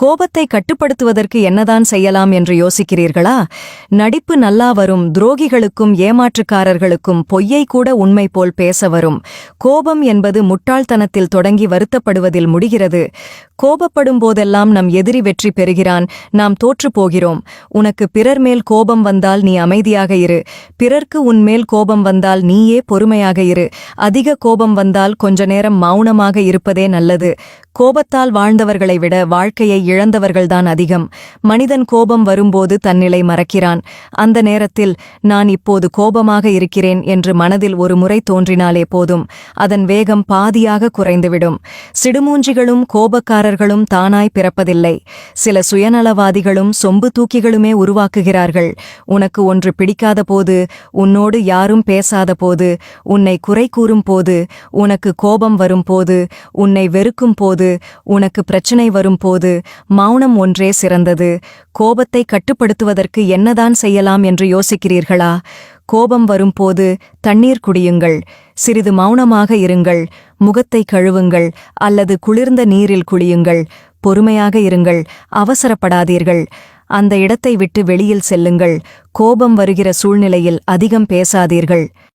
கோபத்தை கட்டுப்படுத்துவதற்கு என்னதான் செய்யலாம் என்று யோசிக்கிறீர்களா? நடிப்பு நல்லா வரும், துரோகிகளுக்கும் ஏமாற்றுக்காரர்களுக்கும் பொய்யை கூட உண்மை போல் பேச வரும். கோபம் என்பது முட்டாள்தனத்தில் தொடங்கி வருத்தப்படுவதில் முடிகிறது. கோபப்படும் போதெல்லாம் நம் எதிரி வெற்றி பெறுகிறான், நாம் தோற்றுப் போகிறோம். உனக்கு பிறர் மேல் கோபம் வந்தால் நீ அமைதியாக இரு. பிறர்க்கு உன்மேல் கோபம் வந்தால் நீயே பொறுமையாக இரு. அதிக கோபம் வந்தால் கொஞ்ச நேரம் மௌனமாக இருப்பதே நல்லது. கோபத்தால் வாழ்ந்தவர்களை விட வாழ்க்கையை இழந்தவர்கள்தான் அதிகம். மனிதன் கோபம் வரும்போது தன்னிலை மறக்கிறான். அந்த நேரத்தில் நான் இப்போது கோபமாக இருக்கிறேன் என்று மனதில் ஒரு முறை தோன்றினாலே போதும், அதன் வேகம் பாதியாக குறைந்துவிடும். சிடுமூஞ்சிகளும் கோபக்காரர்களும் தானாய் பிறப்பதில்லை. சில சுயநலவாதிகளும் சொம்பு தூக்கிகளுமே உருவாக்குகிறார்கள். உனக்கு ஒன்று பிடிக்காத போது, உன்னோடு யாரும் பேசாத போது, உன்னை குறை கூறும் போது, உனக்கு கோபம் வரும் போது, உன்னை வெறுக்கும் போது, உனக்கு பிரச்சனை வரும் போது, மௌனம் ஒன்றே சிறந்தது. கோபத்தை கட்டுப்படுத்துவதற்கு என்னதான் செய்யலாம் என்று யோசிக்கிறீர்களா? கோபம் வரும்போது தண்ணீர் குடியுங்கள், சிறிது மௌனமாக இருங்கள், முகத்தை கழுவுங்கள் அல்லது குளிர்ந்த நீரில் குளியுங்கள். பொறுமையாக இருங்கள், அவசரப்படாதீர்கள். அந்த இடத்தை விட்டு வெளியில் செல்லுங்கள். கோபம் வருகிற சூழ்நிலையில் அதிகம் பேசாதீர்கள்.